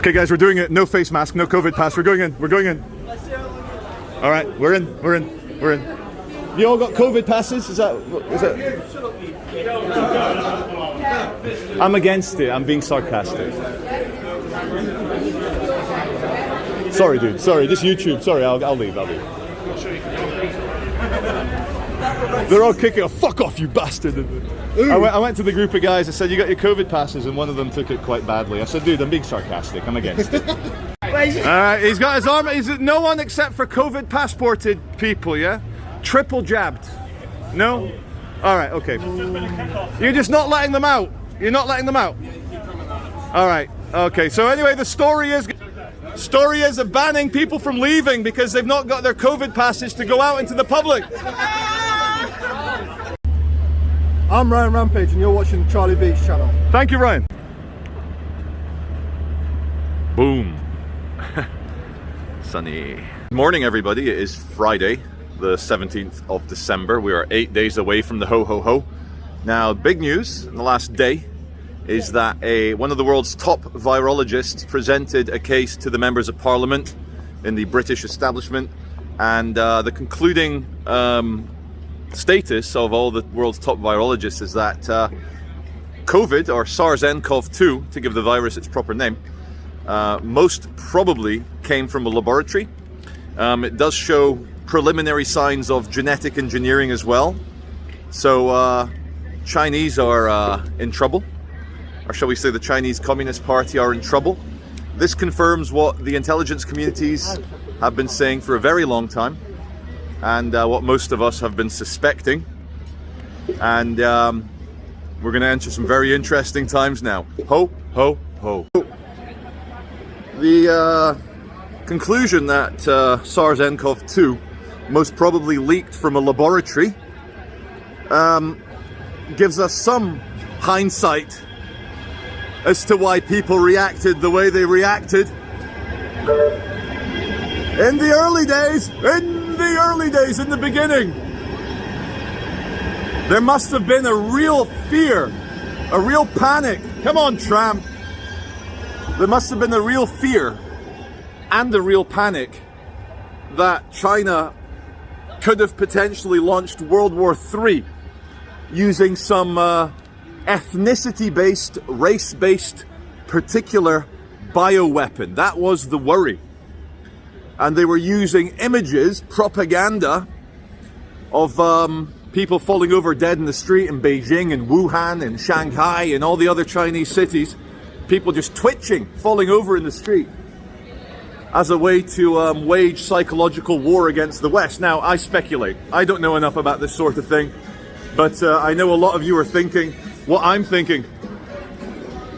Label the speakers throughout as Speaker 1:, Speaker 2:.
Speaker 1: Okay, guys, we're doing it. No face mask, no COVID pass. We're going in. We're going in. All right, we're in. We're in. We're in. You all got COVID passes? Is that? I'm against it. I'm being sarcastic. Sorry, dude. Sorry, just YouTube. Sorry, I'll leave. I'll leave. They're all kicking. Oh, fuck off, you bastard! I went to the group of guys. I said, "You got your COVID passes," and one of them took it quite badly. I said, "Dude, I'm being sarcastic. I'm against it." All right, he's got his arm. He's no one except for COVID passported people. Yeah, triple jabbed. No. All right. Okay. You're just not letting them out. You're not letting them out. All right. Okay. So anyway, the story is of banning people from leaving because they've not got their COVID passes to go out into the public.
Speaker 2: I'm Ryan Rampage and you're watching the Charlie Veitch channel.
Speaker 1: Thank you, Ryan. Boom. Sunny. Good morning, everybody. It is Friday, the 17th of December. We are 8 days away from the ho-ho-ho. Now, big news in the last day is that one of the world's top virologists presented a case to the members of parliament in the British establishment, and the concluding status of all the world's top virologists is that COVID, or SARS-CoV-2, to give the virus its proper name, most probably came from a laboratory. It does show preliminary signs of genetic engineering as well. So Chinese are in trouble, or shall we say the Chinese Communist Party are in trouble. This confirms what the intelligence communities have been saying for a very long time, and what most of us have been suspecting. And we're going to enter some very interesting times now. Ho, ho, ho. The conclusion that SARS-CoV-2 most probably leaked from a laboratory gives us some hindsight as to why people reacted the way they reacted. In the early days, in the beginning, there must have been a real fear, a real panic. Come on, tramp. There must have been a real fear and a real panic that China could have potentially launched World War III using some ethnicity-based, race-based, particular bioweapon. That was the worry. And they were using images, propaganda, of people falling over dead in the street in Beijing and Wuhan and Shanghai and all the other Chinese cities. People just twitching, falling over in the street, as a way to wage psychological war against the West. Now, I speculate. I don't know enough about this sort of thing, but I know a lot of you are thinking what I'm thinking.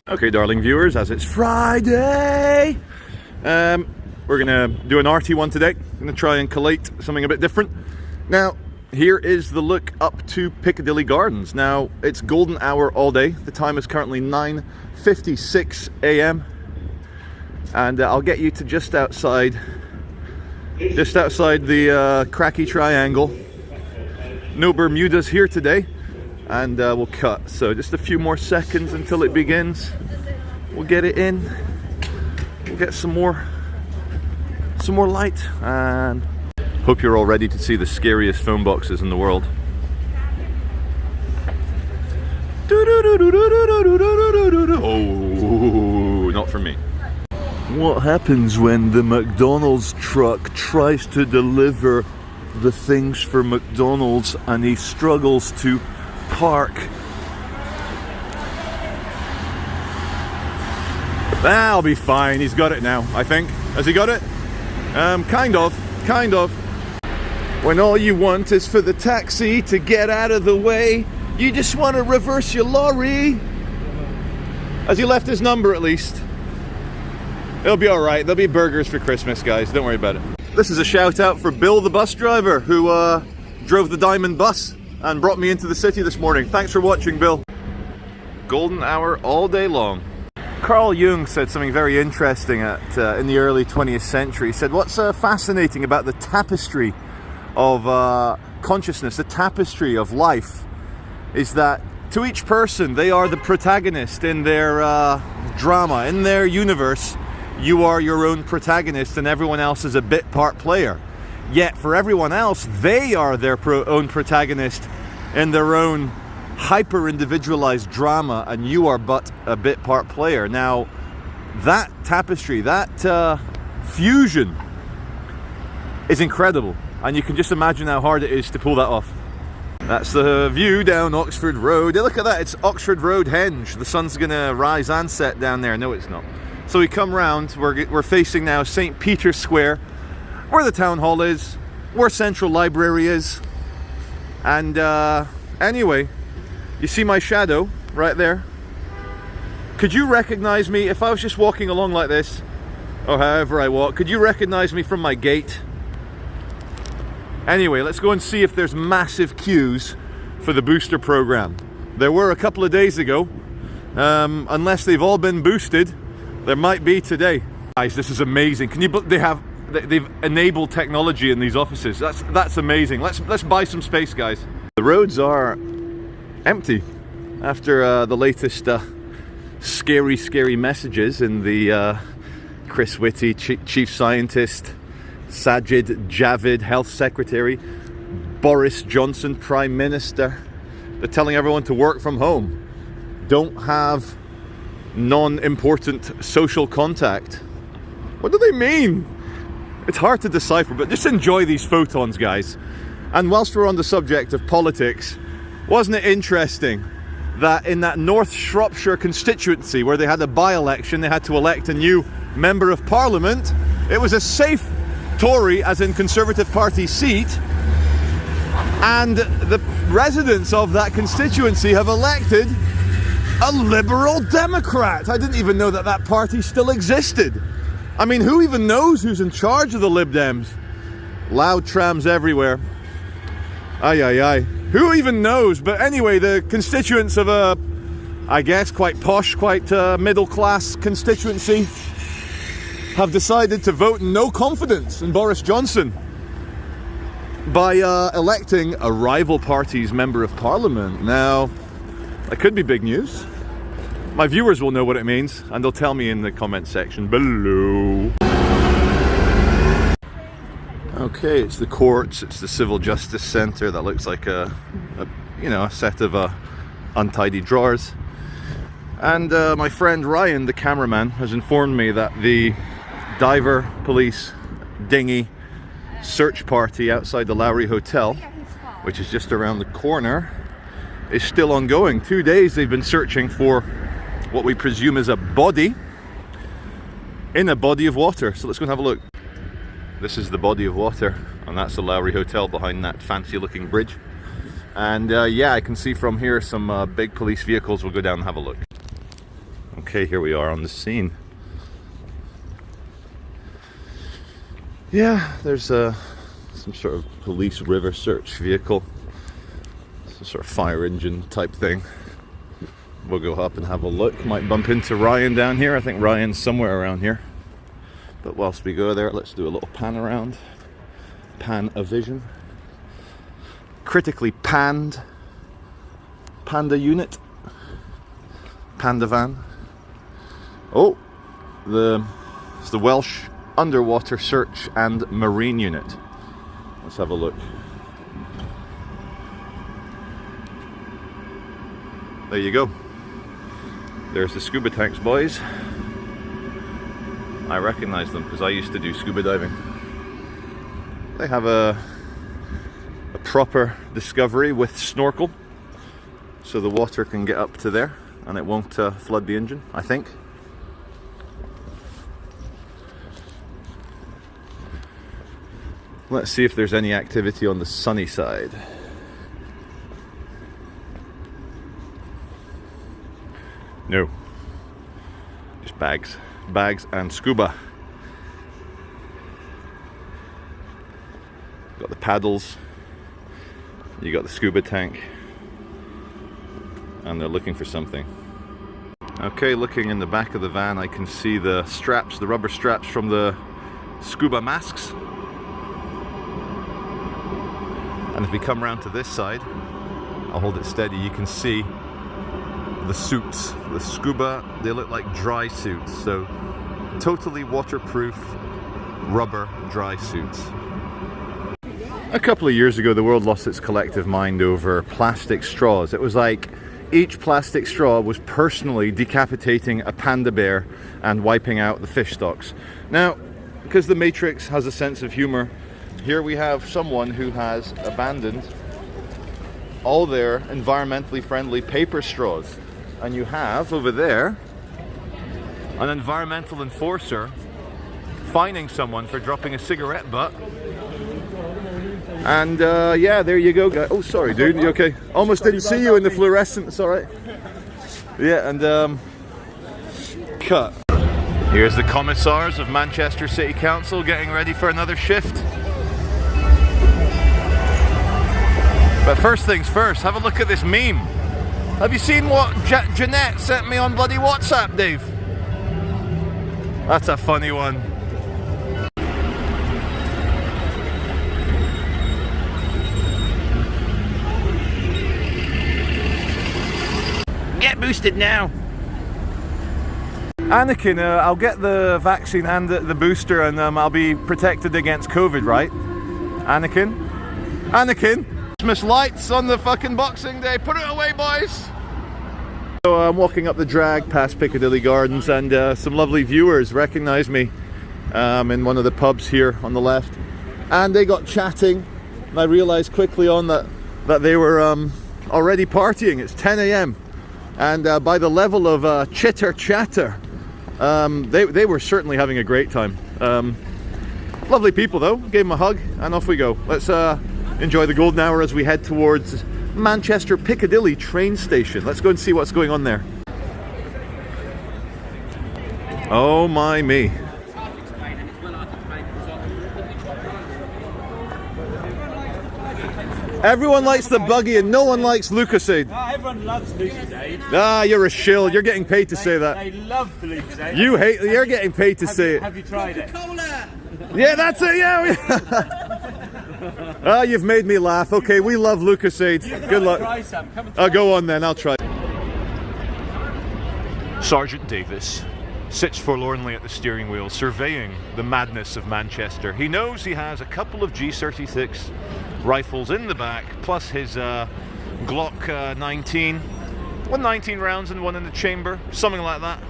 Speaker 1: Okay, darling viewers, as it's Friday, we're gonna do an arty one today. I'm gonna try and collate something a bit different. Now, here is the look up to Piccadilly Gardens. Now, it's golden hour all day. The time is currently 9:56 a.m. and I'll get you to just outside the cracky triangle. No Bermudas here today, and we'll cut. So just a few more seconds until it begins. We'll get it in. We'll get some more light, and hope you're all ready to see the scariest phone boxes in the world. Oh, not for me. What happens when the McDonald's truck tries to deliver the things for McDonald's and he struggles to park? That'll be fine. He's got it now, I think. Has he got it? Kind of. When all you want is for the taxi to get out of the way, you just want to reverse your lorry. Has he left his number at least? It'll be alright. There'll be burgers for Christmas, guys. Don't worry about it. This is a shout out for Bill, the bus driver, who drove the Diamond bus and brought me into the city this morning. Thanks for watching, Bill. Golden hour all day long. Carl Jung said something very interesting in the early 20th century. He said, what's fascinating about the tapestry of consciousness, the tapestry of life, is that to each person, they are the protagonist in their drama, in their universe, you are your own protagonist and everyone else is a bit part player. Yet for everyone else, they are their own protagonist in their own hyper-individualized drama, and you are but a bit part player. Now, that tapestry, that fusion is incredible, and you can just imagine how hard it is to pull that off. That's the view down Oxford Road. Look at that, it's Oxford Road Henge. The sun's gonna rise and set down there. No, it's not. So we come round, we're facing now St. Peter's Square, where the town hall is, where Central Library is. And anyway, you see my shadow right there? Could you recognize me if I was just walking along like this, or however I walk? Could you recognize me from my gait? Anyway, let's go and see if there's massive queues for the booster program. There were a couple of days ago. Unless they've all been boosted, there might be today. Guys, this is amazing. Can you? They've enabled technology in these offices. That's amazing. Let's buy some space, guys. The roads are empty after the latest scary messages in the Chris Whitty, chief scientist, Sajid Javid, health secretary, Boris Johnson, prime minister. They're telling everyone to work from home. Don't have non-important social contact. What do they mean? It's hard to decipher, but just enjoy these photons, guys. And whilst we're on the subject of politics, wasn't it interesting that in that North Shropshire constituency where they had a by-election, they had to elect a new member of parliament, it was a safe Tory, as in Conservative Party seat, and the residents of that constituency have elected a Liberal Democrat. I didn't even know that that party still existed. I mean, who even knows who's in charge of the Lib Dems? Loud trams everywhere. Aye, aye, aye. Who even knows? But anyway, the constituents of a, I guess, quite posh, quite middle-class constituency have decided to vote no confidence in Boris Johnson by electing a rival party's member of parliament. Now, that could be big news. My viewers will know what it means, and they'll tell me in the comment section below. Okay, it's the courts, it's the Civil Justice Centre. That looks like a set of untidy drawers. And my friend Ryan, the cameraman, has informed me that the diver police dinghy search party outside the Lowry Hotel, which is just around the corner, is still ongoing. 2 days they've been searching for what we presume is a body in a body of water. So let's go and have a look. This is the body of water, and that's the Lowry Hotel behind that fancy looking bridge. And yeah, I can see from here some big police vehicles. We'll go down and have a look. Okay, here we are on the scene. Yeah, there's some sort of police river search vehicle, some sort of fire engine type thing. We'll go up and have a look. Might bump into Ryan down here. I think Ryan's somewhere around here. But whilst we go there, let's do a little pan around. Pan-a-vision. Critically panned. Panda unit. Panda van. Oh, it's the Welsh Underwater Search and Marine Unit. Let's have a look. There you go. There's the scuba tanks, boys. I recognize them because I used to do scuba diving. They have a proper discovery with snorkel, so the water can get up to there and it won't flood the engine, I think. Let's see if there's any activity on the sunny side. No. Just bags. Bags and scuba. Got the paddles. You got the scuba tank. And they're looking for something. Okay, looking in the back of the van, I can see the straps, the rubber straps from the scuba masks. And if we come around to this side, I'll hold it steady, you can see the suits. The scuba, they look like dry suits, so totally waterproof rubber dry suits. A couple of years ago, the world lost its collective mind over plastic straws. It was like each plastic straw was personally decapitating a panda bear and wiping out the fish stocks. Now, because the Matrix has a sense of humor, here we have someone who has abandoned all their environmentally friendly paper straws. And you have over there an environmental enforcer fining someone for dropping a cigarette butt. And yeah, there you go, guys. Oh, sorry, dude. You okay? Almost didn't see you in the fluorescent. It's all right. Yeah, and cut. Here's the commissars of Manchester City Council getting ready for another shift. But first things first, have a look at this meme. Have you seen what Jeanette sent me on bloody WhatsApp, Dave? That's a funny one. Get boosted now. Anakin, I'll get the vaccine and the booster, and I'll be protected against COVID, right? Anakin? Anakin? Christmas lights on the fucking Boxing Day. Put it away, boys. So I'm walking up the drag past Piccadilly Gardens, and some lovely viewers recognize me in one of the pubs here on the left, and they got chatting, and I realized quickly on that they were already partying. It's 10 a.m. and by the level of chitter chatter, they were certainly having a great time. Lovely people though. Gave them a hug and off we go. Let's enjoy the golden hour as we head towards Manchester Piccadilly train station. Let's go and see what's going on there. Oh my me. Everyone likes the buggy and no one likes Lucozade.
Speaker 3: No, everyone loves Lucozade.
Speaker 1: Ah, you're a shill. You're getting paid to say that.
Speaker 3: They love the Lucozade.
Speaker 1: You're getting paid to say it.
Speaker 3: Have you tried it?
Speaker 1: Yeah, that's it, yeah. Ah, you've made me laugh. Okay, we love Lucozade. Good luck.
Speaker 3: Try some. Come and try.
Speaker 1: I'll go on then, I'll try. Sergeant Davis sits forlornly at the steering wheel, surveying the madness of Manchester. He knows he has a couple of G36 rifles in the back, plus his Glock 19. 119 rounds and one in the chamber, something like that.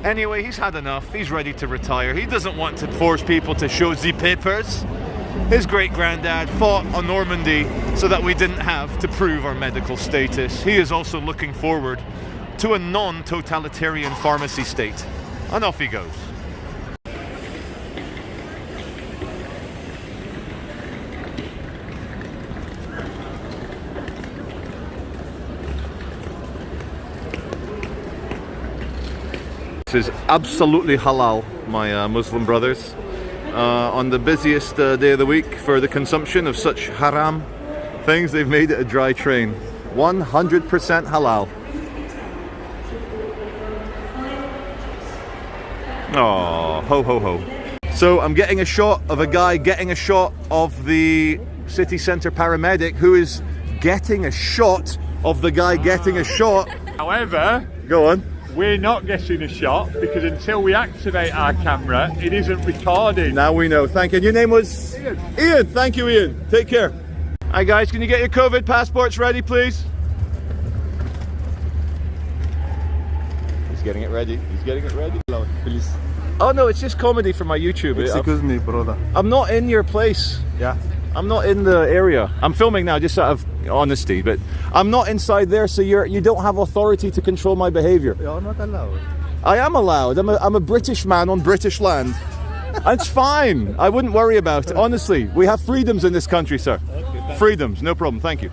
Speaker 1: Anyway, he's had enough. He's ready to retire. He doesn't want to force people to show the papers. His great-granddad fought on Normandy so that we didn't have to prove our medical status. He is also looking forward to a non-totalitarian pharmacy state. And off he goes. This is absolutely halal, my Muslim brothers. On the busiest day of the week for the consumption of such haram things, they've made it a dry train. 100% halal. Oh, ho ho ho. So I'm getting a shot of a guy getting a shot of the city centre paramedic who is getting a shot of the guy getting a shot.
Speaker 4: However,
Speaker 1: Go on.
Speaker 4: we're not getting a shot because until we activate our camera, it isn't recording.
Speaker 1: Now we know. Thank you. And your name was?
Speaker 4: Ian.
Speaker 1: Ian. Thank you, Ian. Take care. Hi guys, can you get your COVID passports ready, please? He's getting it ready. He's getting it ready.
Speaker 2: Please.
Speaker 1: Oh no, it's just comedy for my YouTube.
Speaker 2: Excuse me, brother.
Speaker 1: I'm not in your place.
Speaker 2: Yeah.
Speaker 1: I'm not in the area. I'm filming now, just out of honesty, but I'm not inside there, so you don't have authority to control my behaviour.
Speaker 2: You're not allowed.
Speaker 1: I am allowed. I'm a British man on British land. It's fine. I wouldn't worry about it. Honestly, we have freedoms in this country, sir.
Speaker 2: Okay,
Speaker 1: Freedoms, no problem. Thank you.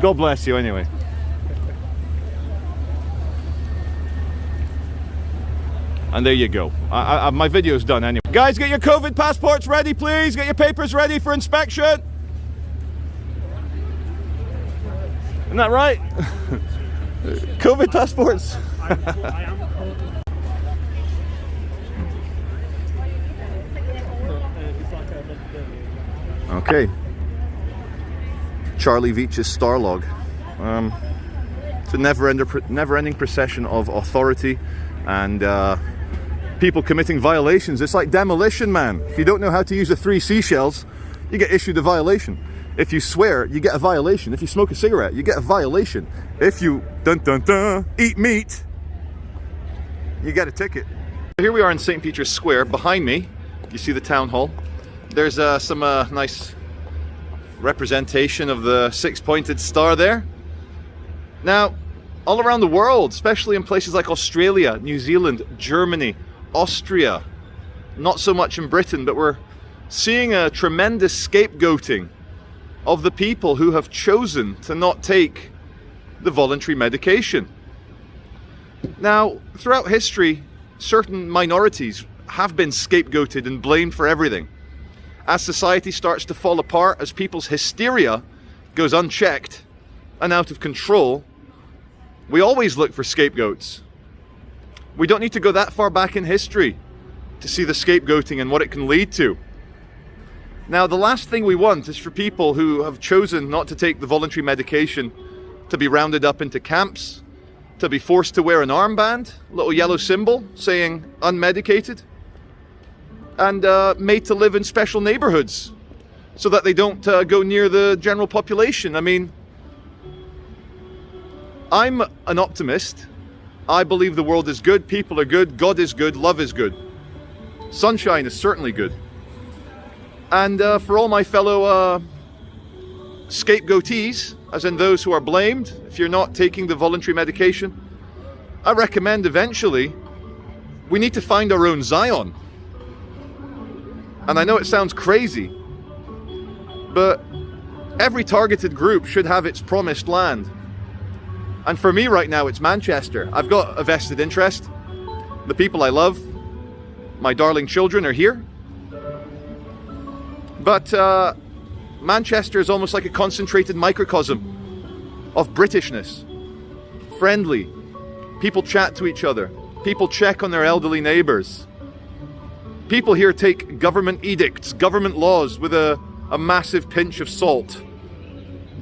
Speaker 1: God bless you anyway. And there you go. My video's done anyway. Guys, get your COVID passports ready, please. Get your papers ready for inspection. Isn't that right? COVID passports. Okay. Charlie Veitch's Starlog. It's a never-ending procession of authority and people committing violations. It's like demolition man. If you don't know how to use the 3 seashells, you get issued a violation. If you swear, you get a violation. If you smoke a cigarette, you get a violation. If you eat meat, you get a ticket. Here we are in St. Peter's Square. Behind me, you see the town hall. There's some nice representation of the 6-pointed star there. Now, all around the world, especially in places like Australia, New Zealand, Germany, Austria, not so much in Britain, but we're seeing a tremendous scapegoating of the people who have chosen to not take the voluntary medication. Now, throughout history, certain minorities have been scapegoated and blamed for everything. As society starts to fall apart, as people's hysteria goes unchecked and out of control, we always look for scapegoats. We don't need to go that far back in history to see the scapegoating and what it can lead to. Now, the last thing we want is for people who have chosen not to take the voluntary medication to be rounded up into camps, to be forced to wear an armband, a little yellow symbol saying unmedicated, and made to live in special neighborhoods so that they don't go near the general population. I mean, I'm an optimist. I believe the world is good, people are good, God is good, love is good. Sunshine is certainly good. And for all my fellow scapegoatees, as in those who are blamed, if you're not taking the voluntary medication, I recommend eventually we need to find our own Zion. And I know it sounds crazy, but every targeted group should have its promised land. And for me right now, it's Manchester. I've got a vested interest. The people I love, my darling children, are here. But Manchester is almost like a concentrated microcosm of Britishness. Friendly. People chat to each other. People check on their elderly neighbours. People here take government edicts, government laws with a massive pinch of salt.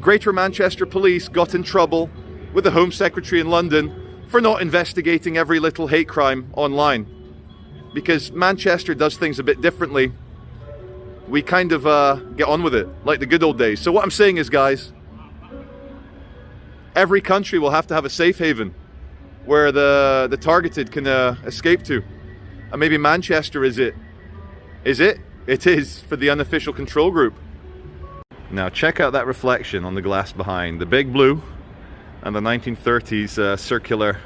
Speaker 1: Greater Manchester Police got in trouble with the Home Secretary in London for not investigating every little hate crime online. Because Manchester does things a bit differently. We kind of get on with it, like the good old days. So what I'm saying is, guys, every country will have to have a safe haven where the targeted can escape to. And maybe Manchester is it. Is it? It is for the unofficial control group. Now check out that reflection on the glass behind. The big blue and the 1930s circular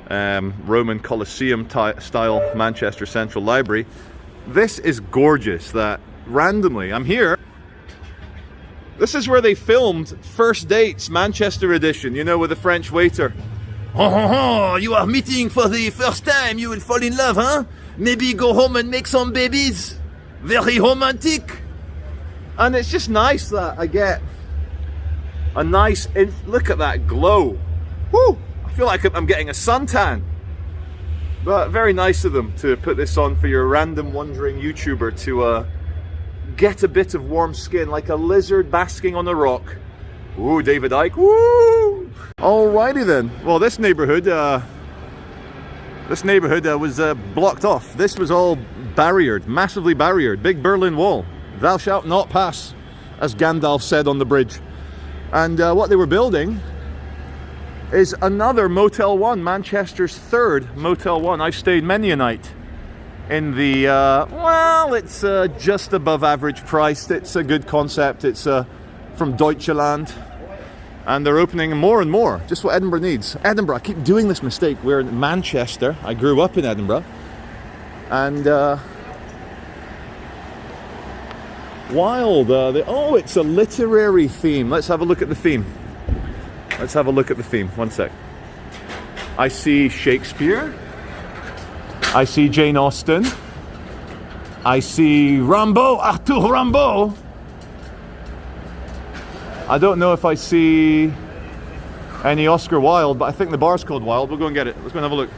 Speaker 1: Roman Colosseum style Manchester Central Library. This is gorgeous that randomly I'm here. This is where they filmed First Dates Manchester edition, you know, with the French waiter. Oh, you are meeting for the first time, you will fall in love, huh? Maybe go home and make some babies. Very romantic. And it's just nice that I get a nice, look at that glow. Woo! I feel like I'm getting a suntan. But very nice of them to put this on for your random wandering YouTuber to get a bit of warm skin, like a lizard basking on a rock. Ooh, David Icke, woo! Alrighty then. Well, this neighborhood was blocked off. This was all barriered, massively barriered. Big Berlin Wall. Thou shalt not pass, as Gandalf said on the bridge. And what they were building is another Motel 1, Manchester's third Motel 1. I've stayed many a night in the, well, it's just above average priced. It's a good concept. It's from Deutschland. And they're opening more and more, just what Edinburgh needs. Edinburgh, I keep doing this mistake. We're in Manchester. I grew up in Edinburgh. And wild. Oh, it's a literary theme. Let's have a look at the theme. Let's have a look at the theme. One sec. I see Shakespeare. I see Jane Austen. I see Rimbaud, Arthur Rimbaud. I don't know if I see any Oscar Wilde, but I think the bar's called Wilde. We'll go and get it. Let's go and have a look.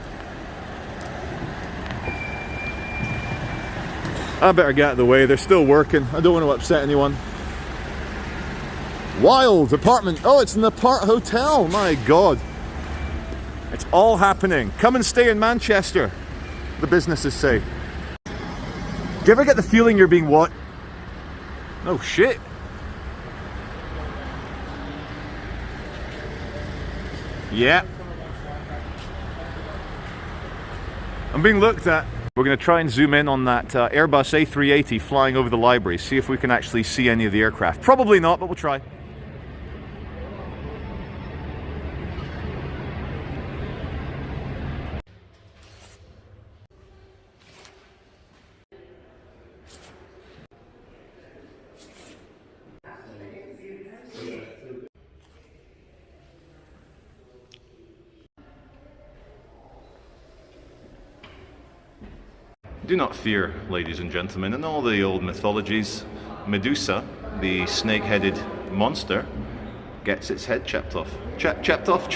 Speaker 1: I better get out of the way. They're still working. I don't want to upset anyone. Wild apartment. Oh, it's an apart hotel. My God. It's all happening. Come and stay in Manchester. the businesses say. Do you ever get the feeling you're being watched? Oh shit. Yeah. I'm being looked at. We're going to try and zoom in on that Airbus A380 flying over the library, see if we can actually see any of the aircraft. Probably not, but we'll try. Do not fear, ladies and gentlemen. In all the old mythologies, Medusa, the snake-headed monster, gets its head chopped off. Chopped off.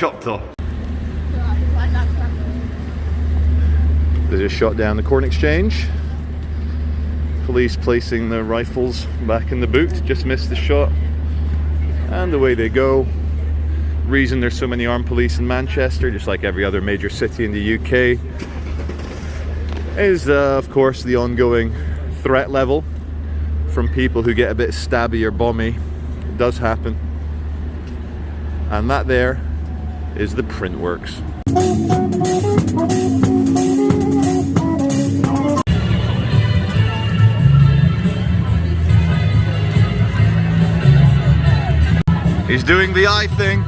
Speaker 1: They just shot down the corn exchange. Police placing their rifles back in the boot. Just missed the shot. And away they go. Reason there's so many armed police in Manchester, just like every other major city in the UK, is of course the ongoing threat level from people who get a bit stabby or bomby. It does happen. And that there is the print works. He's doing the eye thing.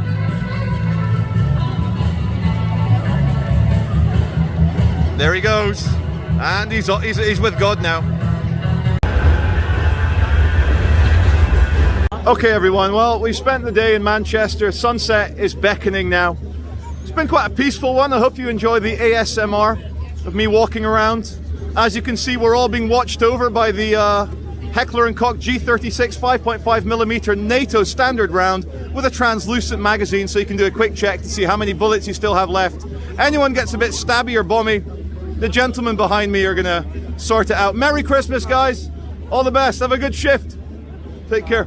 Speaker 1: There he goes. And he's with God now. Okay everyone, well, we spent the day in Manchester. Sunset is beckoning now. It's been quite a peaceful one. I hope you enjoy the ASMR of me walking around. As you can see, we're all being watched over by the Heckler & Koch G36 5.5mm NATO standard round with a translucent magazine, so you can do a quick check to see how many bullets you still have left. Anyone gets a bit stabby or bomby, the gentlemen behind me are gonna sort it out. Merry Christmas, guys. All the best. Have a good shift. Take care.